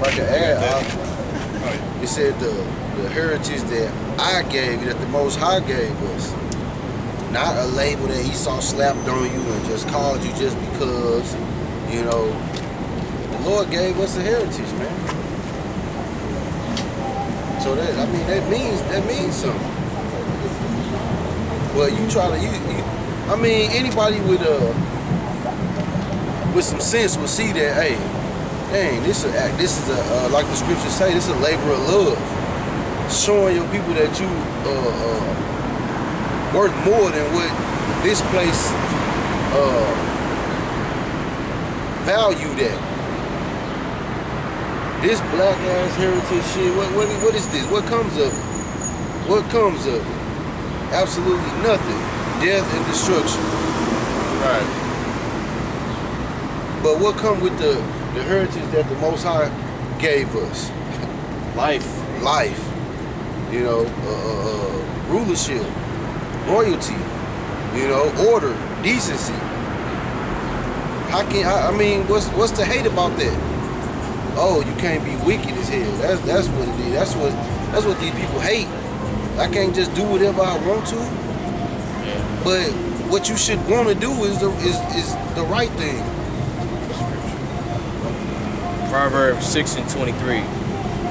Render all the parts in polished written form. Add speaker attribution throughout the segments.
Speaker 1: I could add, it said the heritage that I gave you, that the Most High gave us. Not a label that Esau slapped on you and just called you just because, you know. The Lord gave us a heritage, man. So that, I mean, that means something. Well, you try to, I mean, anybody with some sense will see that, hey, dang, this is a like the scriptures say, this is a labor of love, showing your people that you worth more than what this place valued at. This black ass heritage shit, what is this? What comes of it? What comes of it? Absolutely nothing. Death and destruction.
Speaker 2: Right.
Speaker 1: But what come with the heritage that the Most High gave us?
Speaker 2: Life.
Speaker 1: Life. You know, rulership, royalty, you know, order, decency. How can I mean, what's the hate about that? Oh, you can't be wicked as hell. That's what it is. That's what these people hate. I can't just do whatever I want to.
Speaker 2: Yeah.
Speaker 1: But what you should want to do is the right thing.
Speaker 2: Proverbs 6:23.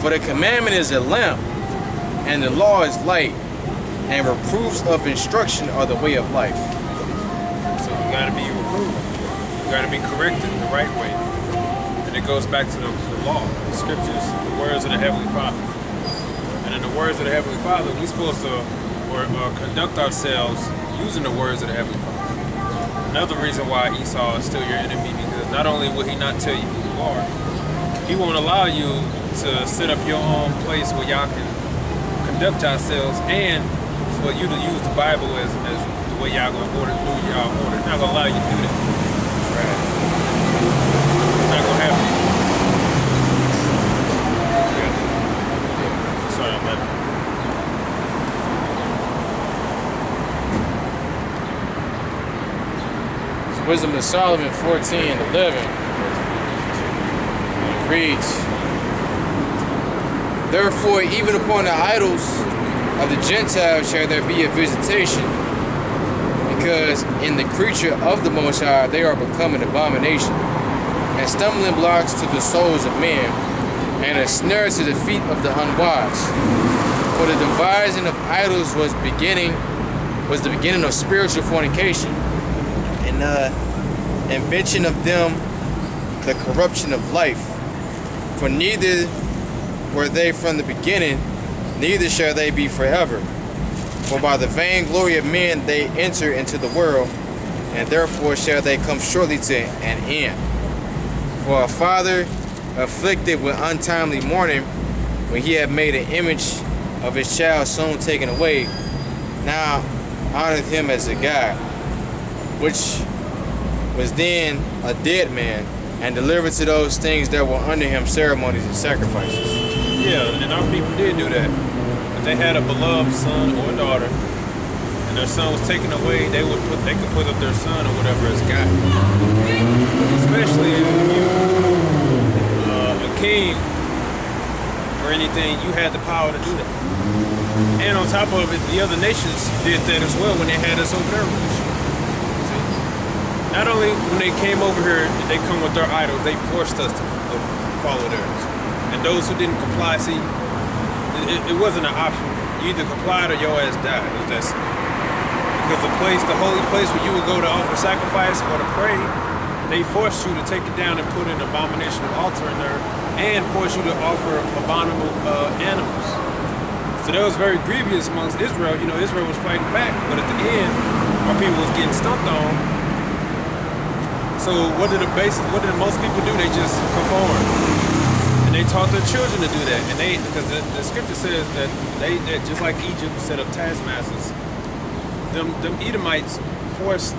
Speaker 2: For the commandment is a lamp, and the law is light, and reproofs of instruction are the way of life.
Speaker 3: So you gotta be reproved. You gotta be corrected the right way. And it goes back to the law, the scriptures, the words of the Heavenly Father. And in the words of the Heavenly Father, we're supposed to conduct ourselves using the words of the Heavenly Father. Another reason why Esau is still your enemy, because not only will he not tell you who you are, he won't allow you to set up your own place where y'all can conduct yourselves, and for you to use the Bible as the way y'all gonna order, do y'all order. He's not gonna allow you to do that. Right? It's not gonna happen. Sorry, man.
Speaker 2: Wisdom of Solomon 14:11 reads, therefore, even upon the idols of the Gentiles shall there be a visitation, because in the creature of the Most High they are become an abomination, and stumbling blocks to the souls of men, and a snare to the feet of the unwise. For the devising of idols was the beginning of spiritual fornication, and the invention of them the corruption of life. For neither were they from the beginning, neither shall they be forever. For by the vainglory of men they enter into the world, and therefore shall they come shortly to an end. For a father afflicted with untimely mourning, when he had made an image of his child soon taken away, now honoreth him as a God, which was then a dead man, and delivered to those things that were under him ceremonies and sacrifices.
Speaker 3: Yeah, and our people did do that. If they had a beloved son or daughter, and their son was taken away, they could put up their son or whatever as God. Especially if you a king or anything, you had the power to do that. And on top of it, the other nations did that as well when they had us over there. Not only when they came over here, did they come with their idols, they forced us to follow theirs. And those who didn't comply, see, it wasn't an option. You either complied or your ass died. Because the holy place where you would go to offer sacrifice or to pray, they forced you to take it down and put an abomination altar in there, and forced you to offer abominable animals. So that was very grievous amongst Israel. You know, Israel was fighting back, but at the end, our people was getting stomped on. So what did most people do? They just conformed, and they taught their children to do that. And because the scripture says that they just like Egypt set up taskmasters. Them Edomites forced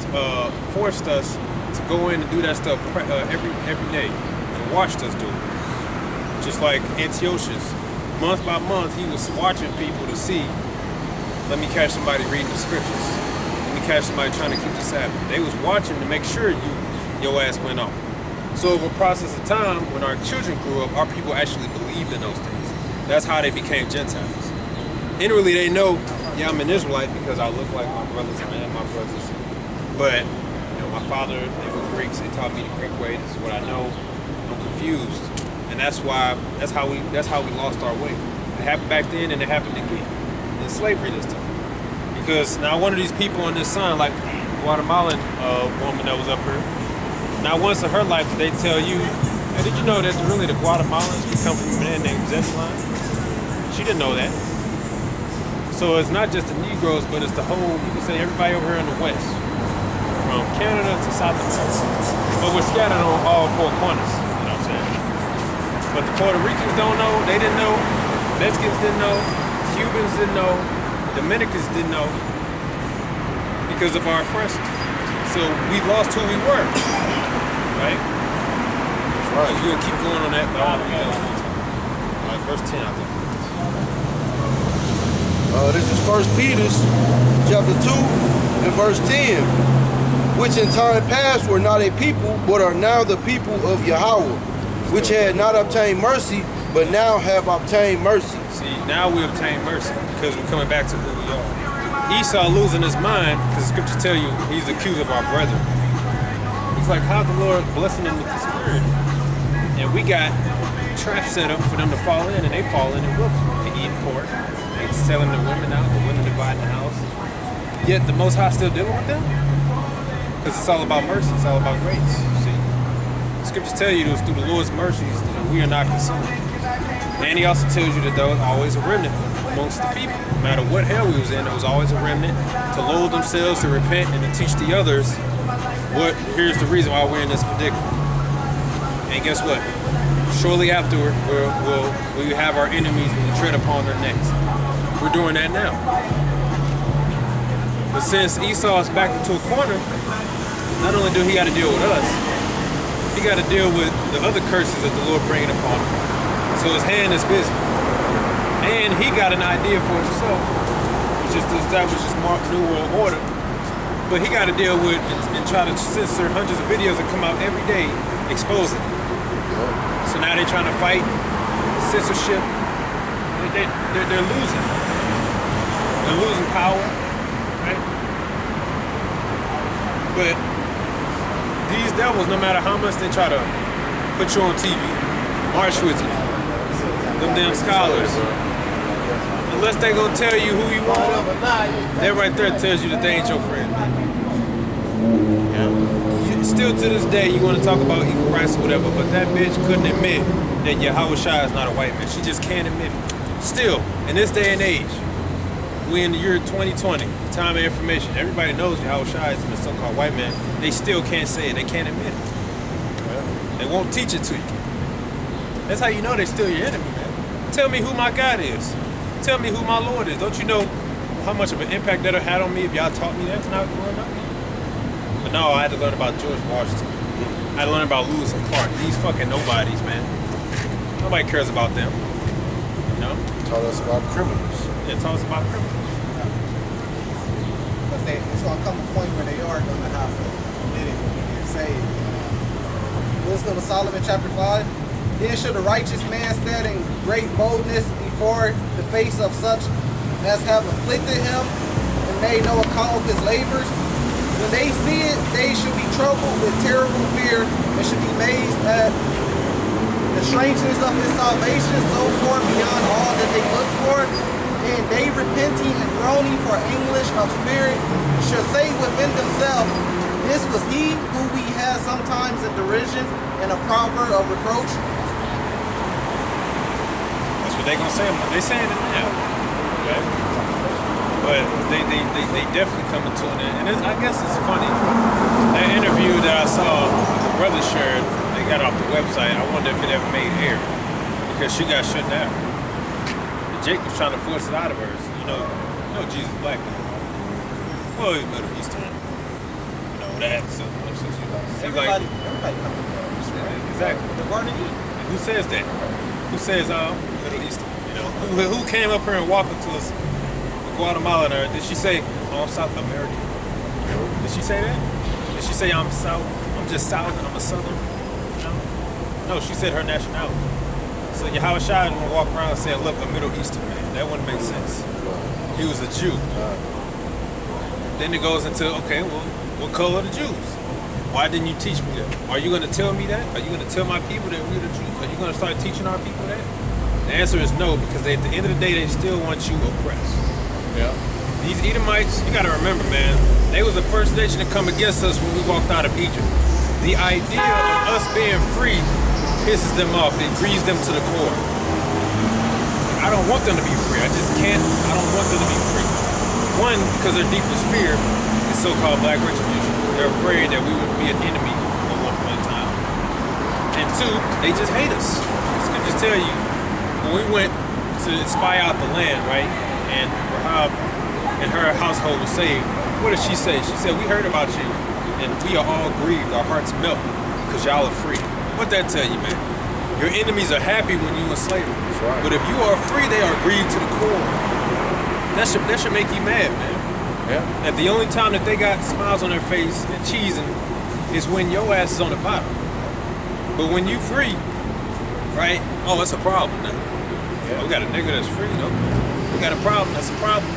Speaker 3: us to go in and do that stuff every day, and watched us do it. Just like Antiochus, month by month, he was watching people to see. Let me catch somebody reading the scriptures. Let me catch somebody trying to keep the Sabbath. They was watching to make sure your ass went off. So over a process of time, when our children grew up, our people actually believed in those things. That's how they became Gentiles. Inwardly, they know, yeah, I'm an Israelite because I look like my brothers and I am my brothers. But my father, they were Greeks. They taught me the Greek way. This is what I know. I'm confused, and that's how we lost our way. It happened back then, and it happened again in slavery this time. Because now one of these people on this sign, like Guatemalan woman that was up here, not once in her life did they tell you, hey, did you know that really the Guatemalans come from a man named Zebulon? She didn't know that. So it's not just the Negroes, but it's the whole, you can say everybody over here in the West, from Canada to South America. But we're scattered on all four corners, you know what I'm saying? But the Puerto Ricans don't know, they didn't know, Mexicans didn't know, Cubans didn't know, Dominicans didn't know, because of our oppressors. So we lost who we were. Right? That's right. You'll keep going on that, but I don't read that one time. All right, verse 10, I think.
Speaker 1: This is 1 Peter chapter 2 and verse 10. Which in time past were not a people, but are now the people of Yahweh, which had not obtained mercy, but now have obtained mercy.
Speaker 3: See, now we obtain mercy because we're coming back to who we are. Esau losing his mind because the scriptures tell you he's accused of our brethren. It's like, how's the Lord blessing them with the Spirit? And we got traps set up for them to fall in, and they fall in and whoop. They eat pork, they selling the women out, the women dividing the house. Yet the Most High still dealing with them? Because it's all about mercy, it's all about grace, see? The scriptures tell you that through the Lord's mercies that we are not consumed. And he also tells you that there was always a remnant amongst the people. No matter what hell we was in, there was always a remnant to loathe themselves, to repent, and to teach the others here's the reason why we're in this predicament. And guess what? Shortly afterward, we have our enemies and we tread upon their necks. We're doing that now. But since Esau is backed into a corner, not only do he got to deal with us, he got to deal with the other curses that the Lord bringing upon him. So his hand is busy. And he got an idea for himself, which is to establish this new world order. But he got to deal with and try to censor hundreds of videos that come out every day exposing it. So now they're trying to fight censorship. They're losing. They're losing power, right? But these devils, no matter how much they try to put you on TV, march with you, them damn scholars, unless they gonna tell you who you are, that right there tells you that they ain't your friend. Still to this day, you want to talk about equal rights or whatever, but that bitch couldn't admit that Yahweh Shai is not a white man. She just can't admit it. Still, in this day and age, we in the year 2020, time of information, everybody knows Yahweh Shai is a so-called white man. They still can't say it. They can't admit it. They won't teach it to you. That's how you know they're still your enemy, man. Tell me who my God is. Tell me who my Lord is. Don't you know how much of an impact that had on me if y'all taught me that when I was growing up? But no, I had to learn about George Washington. I had to learn about Lewis and Clark. These fucking nobodies, man. Nobody cares about them. You know?
Speaker 1: Taught us about criminals.
Speaker 3: Yeah, taught us about criminals.
Speaker 4: Because it's going to come a point where they are going to have to admit it and get saved. Wisdom of Solomon, chapter 5. Then should a righteous man stand in great boldness before the face of such as have afflicted him and made no account of his labors. When they see it, they should be troubled with terrible fear and should be amazed at the strangeness of his salvation so far beyond all that they look for. And they repenting and groaning for anguish of spirit should say within themselves, this was he who we had sometimes in derision and a proverb of reproach.
Speaker 3: That's what they gonna say. They saying it now. Okay? But they definitely coming to an end. And I guess it's funny. That interview that I saw the brother shared, they got off the website. I wonder if it ever made air because she got shut down. And Jake was trying to force it out of her. So, you know Jesus black. Well, he's Middle Eastern. You know that. So
Speaker 4: Everybody comes to this, right?
Speaker 3: Exactly.
Speaker 4: The Garden of Eden.
Speaker 3: And who says that? Who says Middle Eastern? You know who came up here and walked up to us? Guatemala. Did she say, oh, I'm South American? Did she say that? Did she say I'm South? I'm just South and I'm a Southern? You know? No, she said her nationality. So Yahushua didn't walk around saying, look, a Middle Eastern man. That wouldn't make sense. He was a Jew. Then it goes into, okay, well, what color are the Jews? Why didn't you teach me that? Are you going to tell me that? Are you going to tell my people that we're the Jews? Are you going to start teaching our people that? The answer is no, because at the end of the day, they still want you oppressed.
Speaker 2: Yeah.
Speaker 3: These Edomites, you got to remember, man, they was the first nation to come against us when we walked out of Egypt. The idea of us being free pisses them off. It grieves them to the core. I don't want them to be free. I just can't. I don't want them to be free. One, because their deepest fear is so-called black retribution. They're afraid that we would be an enemy at one point in time. And two, they just hate us. This could just tell you, when we went to spy out the land, right, and Rahab and her household was saved, what did she say? She said, we heard about you, and we are all grieved. Our hearts melt because y'all are free. What that tell you, man? Your enemies are happy when you in slavery.
Speaker 1: That's right.
Speaker 3: But if you are free, they are grieved to the core. That should make you mad, man.
Speaker 2: Yeah.
Speaker 3: That the only time that they got smiles on their face and cheesing is when your ass is on the bottom. But when you free, right? Oh, that's a problem now.
Speaker 2: Yeah.
Speaker 3: We got a nigga that's free, no? We got a problem, that's a problem.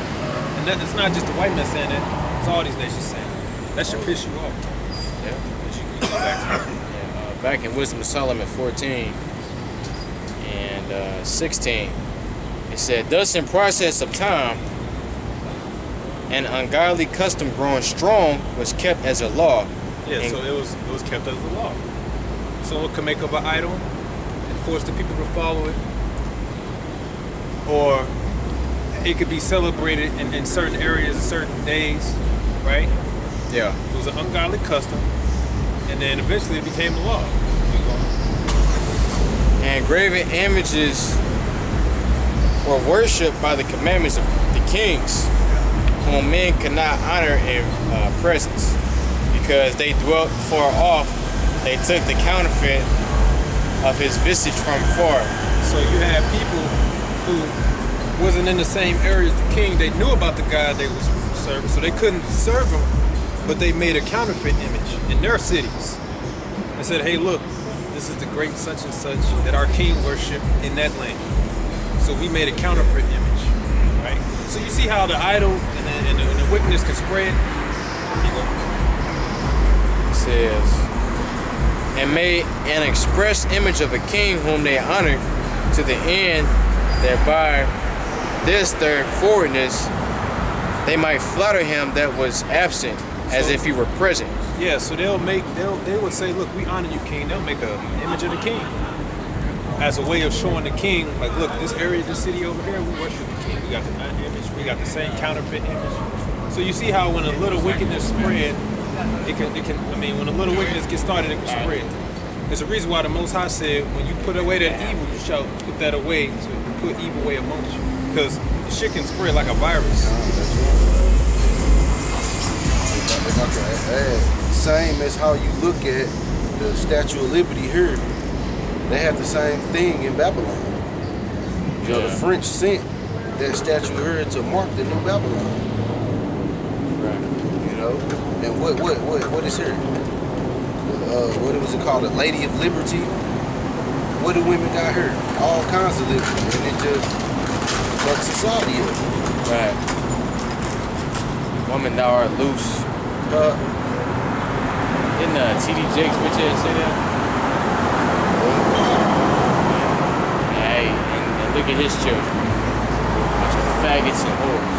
Speaker 3: And it's not just the white man saying that, it's all these nations saying it. That should piss you off.
Speaker 2: Yeah.
Speaker 3: But you go back to
Speaker 2: Back in Wisdom of Solomon 14 and 16, it said, thus in process of time, an ungodly custom growing strong was kept as a law.
Speaker 3: Yeah,
Speaker 2: and
Speaker 3: so it was kept as a law. Someone could make up an idol and force the people to follow it. Or it could be celebrated in certain areas, certain days, right?
Speaker 2: yeah.
Speaker 3: It was an ungodly custom, and then eventually it became a law.
Speaker 2: And graven images were worshipped by the commandments of the kings, whom men could not honor in presence, because they dwelt far off. They took the counterfeit of his visage from far.
Speaker 3: So you had people who wasn't in the same area as the king. They knew about the God they was serving, so they couldn't serve him, but they made a counterfeit image in their cities and said, hey, look, this is the great such and such that our king worshiped in that land. So we made a counterfeit image, right? So you see how the idol and the wickedness can spread? You go.
Speaker 2: It says, and made an express image of a king whom they honored, to the end that by this their forwardness they might flatter him that was absent, as if he were present.
Speaker 3: Yeah, so they would say, look, we honor you, king. They'll make an image of the king as a way of showing the king, like, look, this area, this city over here, we worship the king. We got the image, we got the same counterfeit image. So you see how when a little wickedness spread, it can. I mean, when a little wickedness gets started, it can spread. There's a reason why the Most High said, when you put away that evil, you shall put that away, so you put evil away amongst you. Because the shit can spread like a virus.
Speaker 1: Same as how you look at the Statue of Liberty here. They had the same thing in Babylon. You know, the French sent that statue here to mark the new Babylon.
Speaker 2: Right.
Speaker 1: You know, and what is here? What was it called? The Lady of Liberty. What do women got here? All kinds of liberty, and it just fucks society up.
Speaker 2: Right. Women now are loose. Didn't T.D. Jakes bitch ass say that? Hey, and look at his children. Bunch of faggots and whores.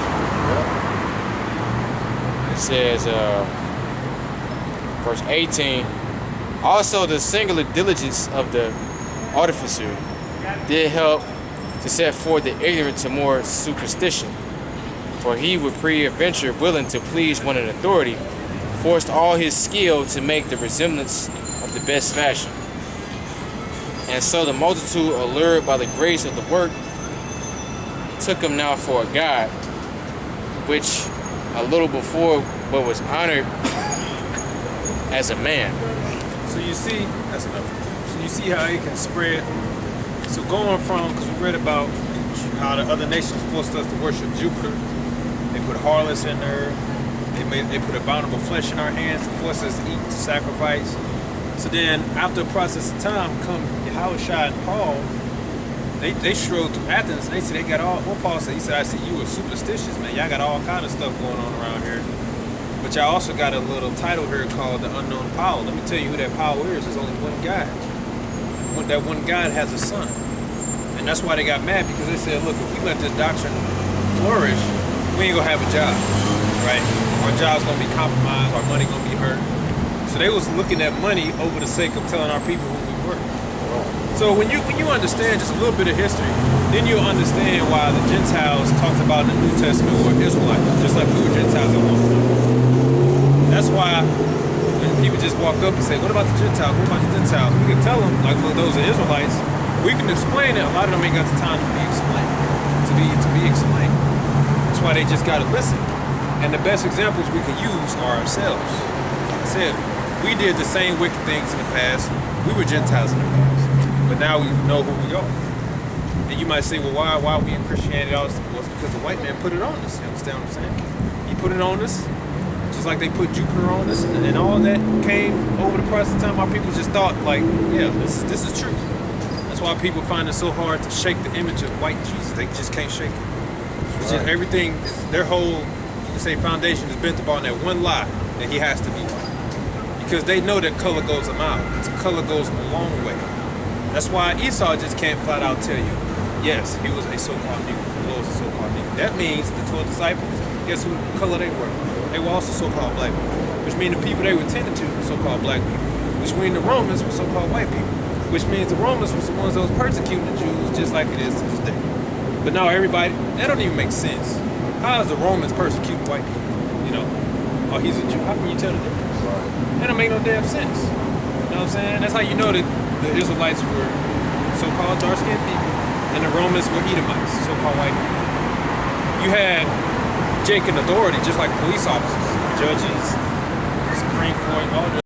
Speaker 2: It says, verse 18, also the singular diligence of the artificer did help to set forth the ignorant to more superstition. For he would peradventure willing to please one in authority, forced all his skill to make the resemblance of the best fashion. And so the multitude, allured by the grace of the work, took him now for a god, which a little before but was honored as a man.
Speaker 3: So you see, that's enough. So you see how it can spread. So going from, because we read about how the other nations forced us to worship Jupiter. They put harlots in there. They put abominable flesh in our hands to force us to eat, to sacrifice. So then, after a process of time, come Yahushua and Paul, they strode through Athens. They said they got all. What Paul said, he said, "I see you were superstitious, man. Y'all got all kind of stuff going on around here, but y'all also got a little title here called the unknown power. Let me tell you who that power is. There's only one God. That one God has a son, and that's why they got mad, because they said, look, if we let this doctrine flourish, we ain't gonna have a job, right? Our job's gonna be compromised. Our money gonna be hurt. So they was looking at money over the sake of telling our people who we were. So when you understand just a little bit of history, then you'll understand why the Gentiles talked about in the New Testament were Israelites, just like we were Gentiles at one point. That's why when people just walk up and say, what about the Gentiles? What about the Gentiles? We can tell them, like, well, those are Israelites. We can explain it. A lot of them ain't got the time to be explained. To be explained. That's why they just gotta listen. And the best examples we can use are ourselves. Like I said, we did the same wicked things in the past. We were Gentiles in the past. But now we know who we are. And you might say, well, why are we in Christianity? Well, it's because the white man put it on us. You understand what I'm saying? He put it on us, just like they put Jupiter on us, and all that came over the process of time. Our people just thought, like, yeah, this is truth. That's why people find it so hard to shake the image of white Jesus. They just can't shake it. It's just everything, their whole, you can say, foundation is bent upon that one lie, that he has to be white. Because they know that color goes a mile. Color goes a long way. That's why Esau just can't flat out tell you, yes, he was a so-called Negro. He was a so-called Negro. That means the 12 disciples, guess who color they were? They were also so-called black people. Which means the people they were tended to were so-called black people. Which means the Romans were so-called white people. Which means the Romans was the ones that was persecuting the Jews, just like it is to this day. But now everybody, that don't even make sense. How is the Romans persecuting white people? You know, oh, he's a Jew. How can you tell the difference? That don't make no damn sense. You know what I'm saying? That's how you know that the Israelites were so-called dark-skinned people, and the Romans were Edomites, so-called white people. You had Jake and authority, just like police officers, judges, Supreme Court, all